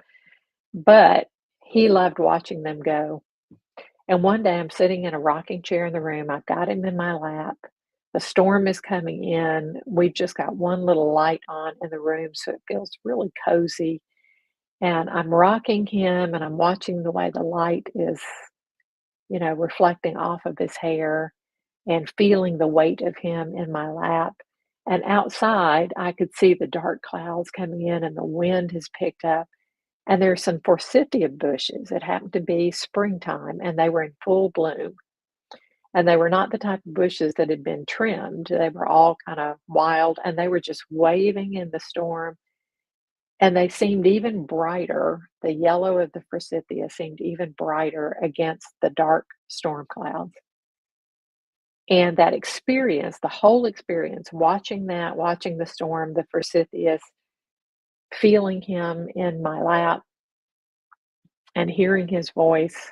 Speaker 1: But he loved watching them go. And one day I'm sitting in a rocking chair in the room. I've got him in my lap. The storm is coming in. We've just got one little light on in the room, so it feels really cozy. And I'm rocking him and I'm watching the way the light is, reflecting off of his hair and feeling the weight of him in my lap. And outside, I could see the dark clouds coming in and the wind has picked up. And there's some forsythia bushes. It happened to be springtime and they were in full bloom. And they were not the type of bushes that had been trimmed. They were all kind of wild and they were just waving in the storm. and they seemed even brighter. The yellow of the forsythia seemed even brighter against the dark storm clouds. And that experience, the whole experience, watching that, watching the storm, the forsythias, feeling him in my lap and hearing his voice,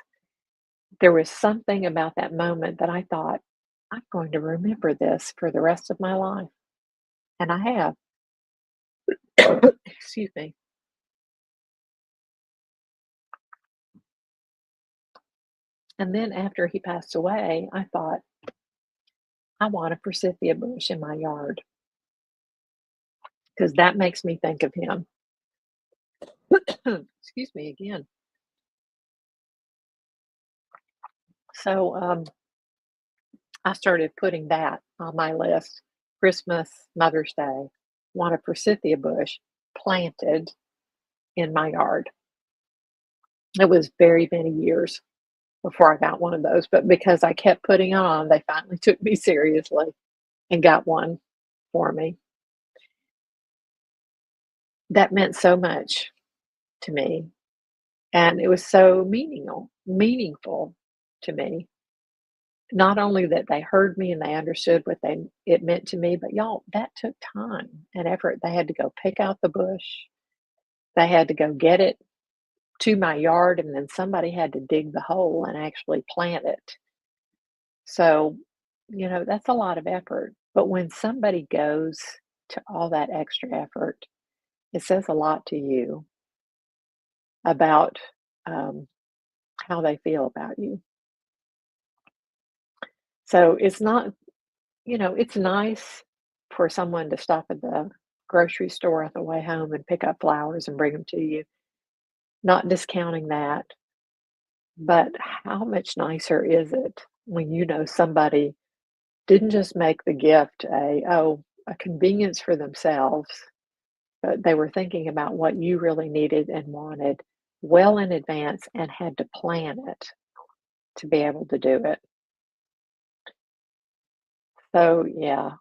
Speaker 1: there was something about that moment that I thought, I'm going to remember this for the rest of my life. And I have. Excuse me. And then after he passed away, I thought, I want a forsythia bush in my yard because that makes me think of him. Excuse me again. So I started putting that on my list. Christmas, Mother's Day, want a forsythia bush planted in my yard. It was very many years before I got one of those, but because I kept putting on, they finally took me seriously and got one for me. That meant so much to me, and it was so meaningful to me. Not only that they heard me and they understood what they it meant to me, but y'all, that took time and effort. They had to go pick out the bush. They had to go get it to my yard, and then somebody had to dig the hole and actually plant it. So, that's a lot of effort. But when somebody goes to all that extra effort, it says a lot to you about um, how they feel about you. So it's not, it's nice for someone to stop at the grocery store on the way home and pick up flowers and bring them to you, not discounting that. But how much nicer is it when you know somebody didn't just make the gift a convenience for themselves, but they were thinking about what you really needed and wanted well in advance and had to plan it to be able to do it. So, yeah.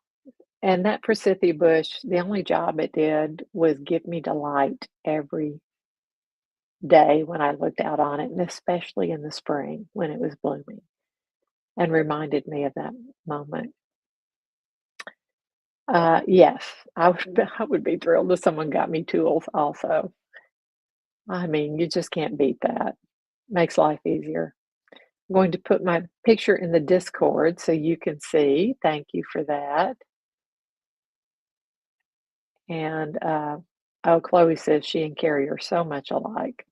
Speaker 1: And that forsythia bush, the only job it did was give me delight every day when I looked out on it, and especially in the spring when it was blooming and reminded me of that moment. Yes, I would be thrilled if someone got me tools also. I mean, you just can't beat that. Makes life easier. I'm going to put my picture in the Discord so you can see. Thank you for that. And oh, Chloe says she and Carrie are so much alike.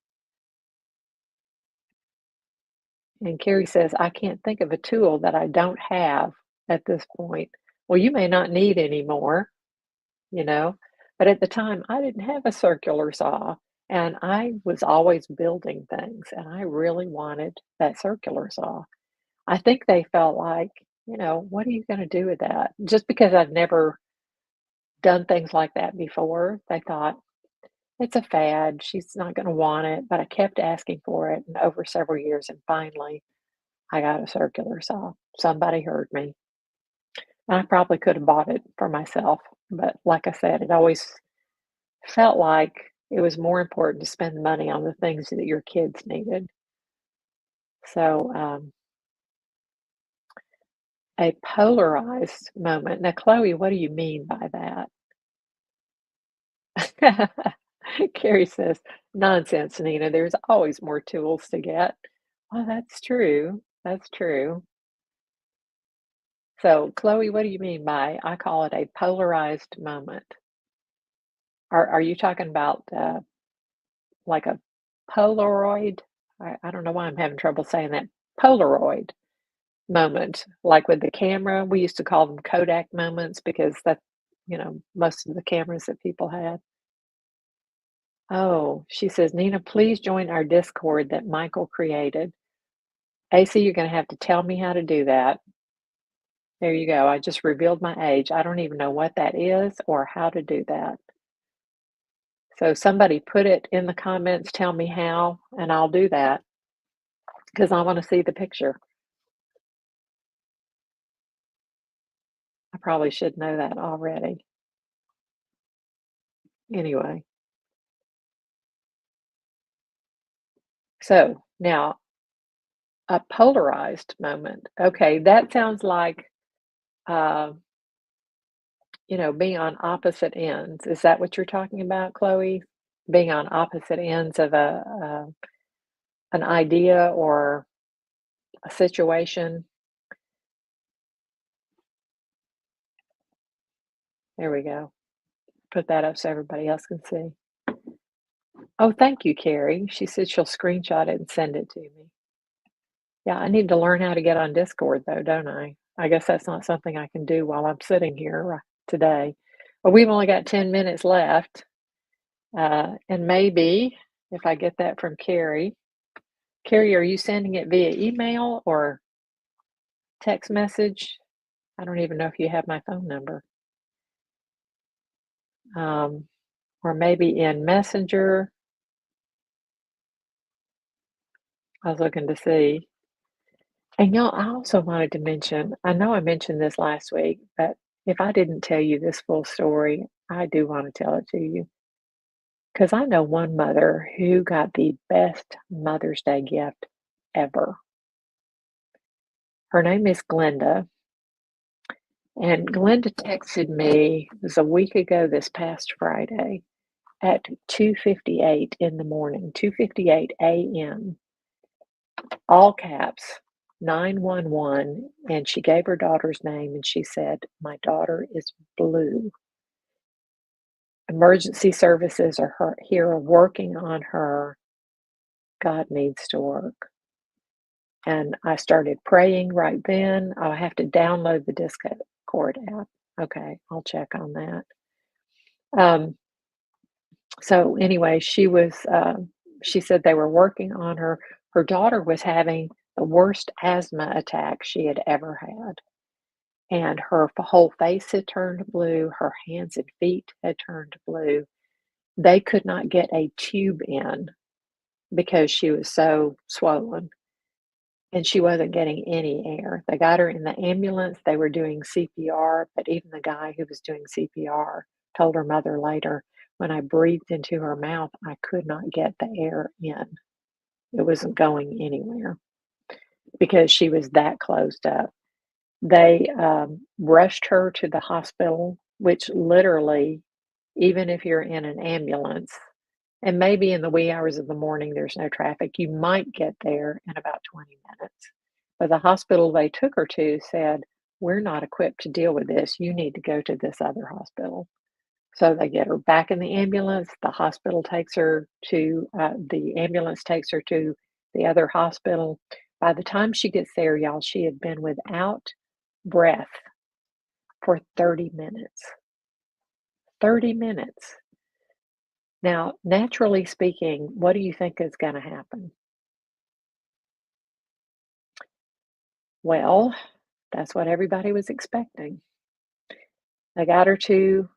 Speaker 1: And Carrie says, I can't think of a tool that I don't have at this point. Well, you may not need any more, you know, but at the time I didn't have a circular saw and I was always building things and I really wanted that circular saw. I think they felt like, what are you going to do with that? Just because I'd never done things like that before, they thought, it's a fad. She's not going to want it. But I kept asking for it and over several years. And finally, I got a circular saw. Somebody heard me. And I probably could have bought it for myself. But like I said, it always felt like it was more important to spend money on the things that your kids needed. So, a polarized moment. Now, Chloe, what do you mean by that? Carrie says, nonsense, Nina. There's always more tools to get. Well, that's true. That's true. So, Chloe, what do you mean by I call it a polarized moment? Are you talking about like a Polaroid? I don't know why I'm having trouble saying that. Polaroid moment, like with the camera. We used to call them Kodak moments because that's, most of the cameras that people had. Oh, she says, Nina, please join our Discord that Michael created. AC, you're going to have to tell me how to do that. There you go. I just revealed my age. I don't even know what that is or how to do that. So somebody put it in the comments, tell me how, and I'll do that because I want to see the picture. I probably should know that already. Anyway, So now a polarized moment. Okay, that sounds like, uh, being on opposite ends. Is that what you're talking about, Chloe? Being on opposite ends of an idea or a situation? There we go. Put that up so everybody else can see. Oh, thank you, Carrie. She said she'll screenshot it and send it to me. Yeah, I need to learn how to get on Discord though, don't I? I guess that's not something I can do while I'm sitting here today. But we've only got 10 minutes left. And maybe if I get that from Carrie. Carrie, are you sending it via email or text message? I don't even know if you have my phone number. Or maybe in Messenger. I was looking to see. And y'all, I also wanted to mention, I know I mentioned this last week, but if I didn't tell you this full story, I do want to tell it to you. Because I know one mother who got the best Mother's Day gift ever. Her name is Glenda. And Glenda texted me, it was a week ago this past Friday at 2:58 in the morning, 2:58 a.m., all caps, 911, and she gave her daughter's name and she said, "My daughter is blue. Emergency services are here working on her. God needs to work." And I started praying right then. I'll have to download the Discord app. Okay, I'll check on that. Um, so anyway, she said they were working on her. Her daughter was having the worst asthma attack she had ever had. And her whole face had turned blue. Her hands and feet had turned blue. They could not get a tube in because she was so swollen and she wasn't getting any air. They got her in the ambulance. They were doing CPR, but even the guy who was doing CPR told her mother later, when I breathed into her mouth, I could not get the air in. It wasn't going anywhere because she was that closed up. They rushed her to the hospital, which literally, even if you're in an ambulance, and maybe in the wee hours of the morning there's no traffic, you might get there in about 20 minutes. But the hospital they took her to said, "We're not equipped to deal with this. You need to go to this other hospital." So they get her back in the ambulance. The ambulance takes her to the other hospital. By the time she gets there, y'all, she had been without breath for 30 minutes. 30 minutes. Now, naturally speaking, what do you think is going to happen? Well, that's what everybody was expecting. They got her to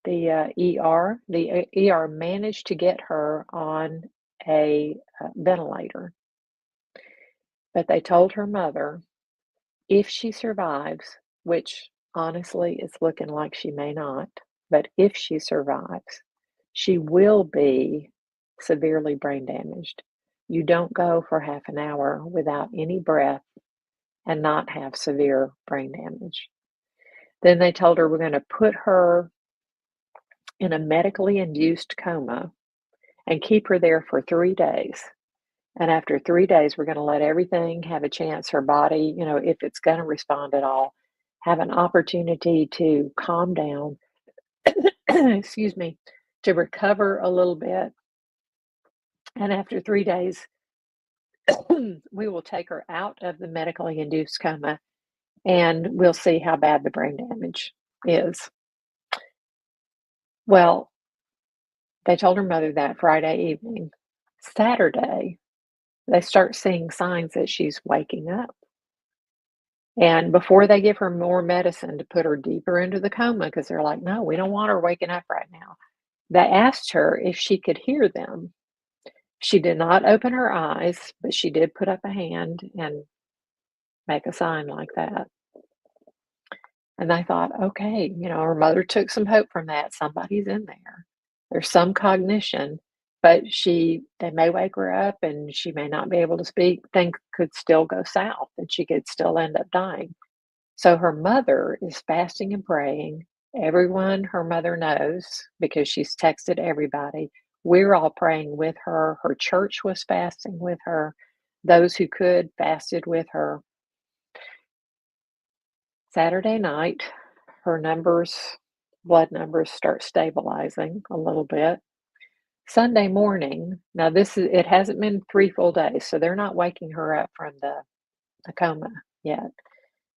Speaker 1: the ER. The ER managed to get her on a ventilator, but they told her mother if she survives, which honestly it's looking like she may not, but if she survives, she will be severely brain damaged. You don't go for half an hour without any breath and not have severe brain damage. Then they told her we're going to put her in a medically induced coma and keep her there for 3 days. And after 3 days, we're going to let everything have a chance, her body, if it's going to respond at all, have an opportunity to calm down, excuse me, to recover a little bit. And after 3 days, we will take her out of the medically induced coma and we'll see how bad the brain damage is. Well, they told her mother that Friday evening. Saturday, they start seeing signs that she's waking up. And before they give her more medicine to put her deeper into the coma, because they're like, no, we don't want her waking up right now, they asked her if she could hear them. She did not open her eyes, but she did put up a hand and make a sign like that. And I thought, okay, her mother took some hope from that. Somebody's in there. There's some cognition. but they may wake her up and she may not be able to speak. Things could still go south and she could still end up dying. So her mother is fasting and praying. Everyone her mother knows because she's texted everybody. We're all praying with her. Her church was fasting with her. Those who could fasted with her. Saturday night, her blood numbers start stabilizing a little bit. Sunday morning, now it hasn't been 3 full days, so they're not waking her up from the coma yet.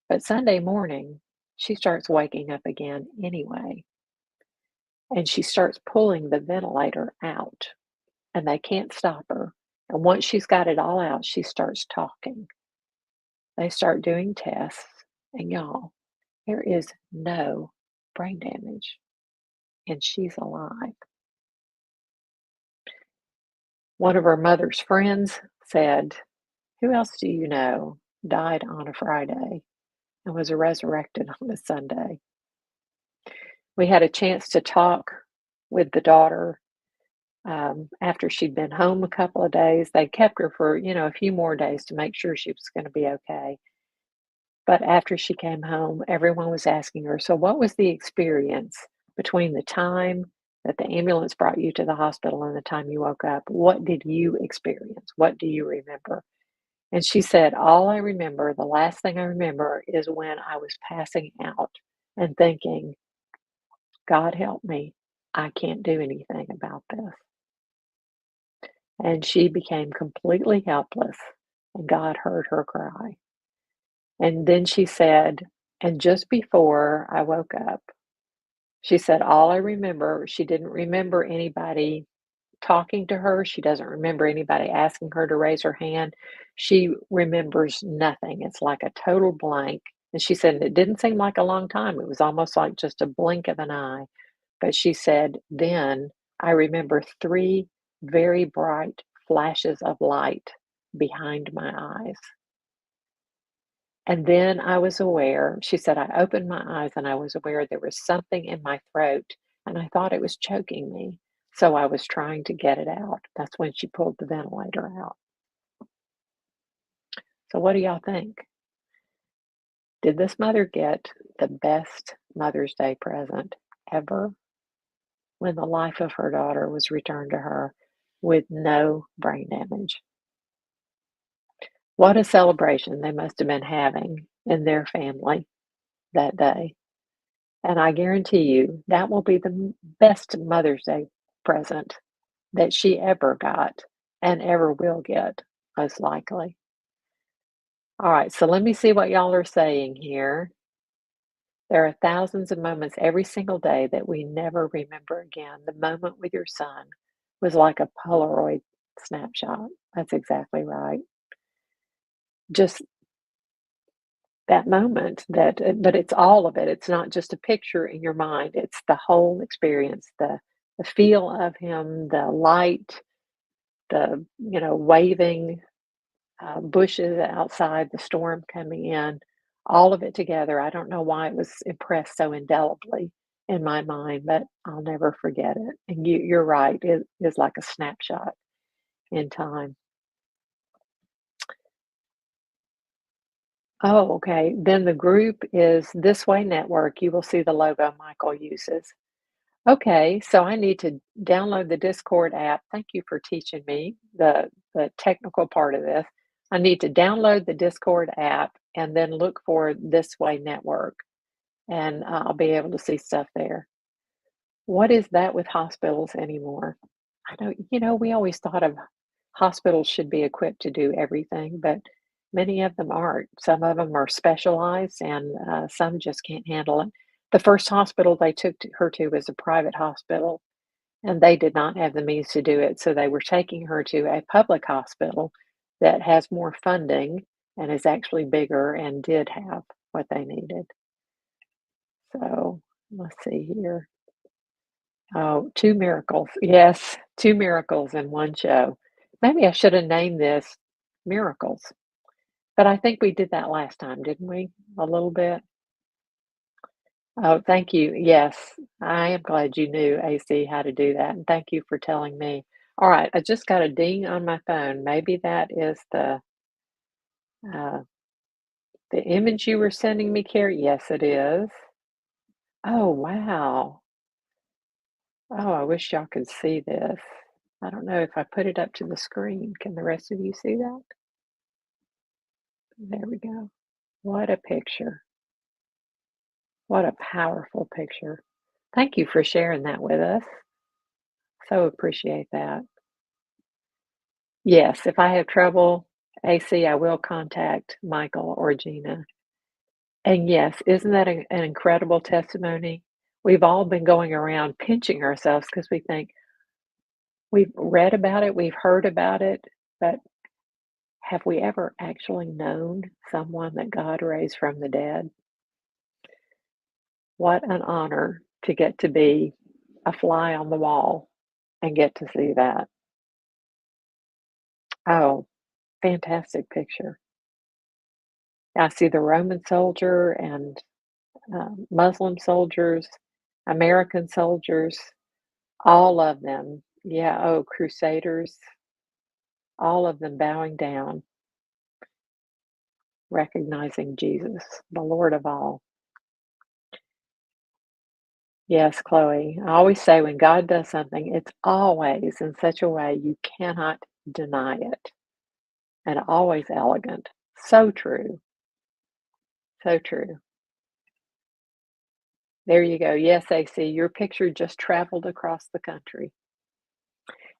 Speaker 1: But Sunday morning, she starts waking up again anyway, and she starts pulling the ventilator out, and they can't stop her. And once she's got it all out, she starts talking. They start doing tests, and y'all, there is no brain damage, and she's alive. One of her mother's friends said, "Who else do you know died on a Friday and was resurrected on a Sunday?" We had a chance to talk with the daughter after she'd been home a couple of days. They kept her for, a few more days to make sure she was going to be okay. But after she came home, everyone was asking her, "So, what was the experience between the time that the ambulance brought you to the hospital and the time you woke up? What did you experience? What do you remember?" And she said, "All I remember, the last thing I remember is when I was passing out and thinking, 'God help me, I can't do anything about this.'" And she became completely helpless, and God heard her cry. And then she said, "And just before I woke up," she said, "all I remember," she didn't remember anybody talking to her. She doesn't remember anybody asking her to raise her hand. She remembers nothing. It's like a total blank. And she said it didn't seem like a long time. It was almost like just a blink of an eye. But she said, "Then I remember three very bright flashes of light behind my eyes. And then I was aware," she said, "I opened my eyes and I was aware there was something in my throat and I thought it was choking me. So I was trying to get it out." That's when she pulled the ventilator out. So what do y'all think? Did this mother get the best Mother's Day present ever when the life of her daughter was returned to her with no brain damage? What a celebration they must have been having in their family that day. And I guarantee you that will be the best Mother's Day present that she ever got and ever will get, most likely. All right, so let me see what y'all are saying here. There are thousands of moments every single day that we never remember again. The moment with your son was like a Polaroid snapshot. That's exactly right. Just that moment but it's all of it. It's not just a picture in your mind. It's the whole experience, the feel of him, the light, the, waving bushes outside, the storm coming in, all of it together. I don't know why it was impressed so indelibly in my mind, but I'll never forget it. And you're right, it is like a snapshot in time. Oh, okay. Then the group is This Way Network. You will see the logo Michael uses. Okay, so I need to download the Discord app. Thank you for teaching me the technical part of this. I need to download the Discord app and then look for This Way Network, and I'll be able to see stuff there. What is that with hospitals anymore? I don't, we always thought of hospitals should be equipped to do everything, but many of them aren't. Some of them are specialized, and some just can't handle it. The first hospital they took her to was a private hospital, and they did not have the means to do it. So they were taking her to a public hospital that has more funding and is actually bigger and did have what they needed. So let's see here. Oh, two miracles. Yes, two miracles in one show. Maybe I should have named this Miracles, but I think we did that last time, didn't we? A little bit. Oh, thank you. Yes, I am glad you knew AC how to do that, and thank you for telling me. All right, I just got a ding on my phone. Maybe that is uh, the image you were sending me, Carrie. Yes, it is. Oh, wow. Oh, I wish y'all could see this. I don't know if I put it up to the screen. Can the rest of you see that? There we go. What a picture. What a powerful picture. Thank you for sharing that with us. So appreciate that. Yes, if I have trouble, AC, I will contact Michael or Gina. And yes, isn't that an incredible testimony? We've all been going around pinching ourselves because we think we've read about it, we've heard about it, but have we ever actually known someone that God raised from the dead? What an honor to get to be a fly on the wall and get to see that. Oh, fantastic picture. I see the Roman soldier and Muslim soldiers, American soldiers, all of them. Yeah, oh, crusaders, all of them bowing down, recognizing Jesus, the Lord of all. Yes, Chloe. I always say when God does something, it's always in such a way you cannot deny it, and always elegant. So true. So true. There you go. Yes, AC, your picture just traveled across the country.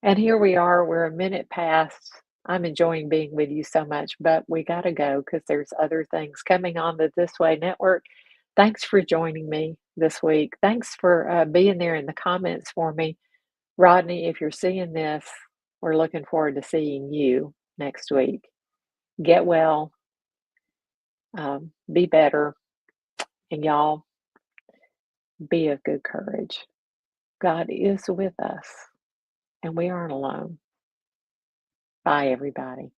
Speaker 1: And here we are, we're a minute past. I'm enjoying being with you so much, but we got to go because there's other things coming on the This Way Network. Thanks for joining me this week. Thanks for being there in the comments for me. Rodney, if you're seeing this, we're looking forward to seeing you next week. Get well, be better, and y'all be of good courage. God is with us, and we aren't alone. Bye, everybody.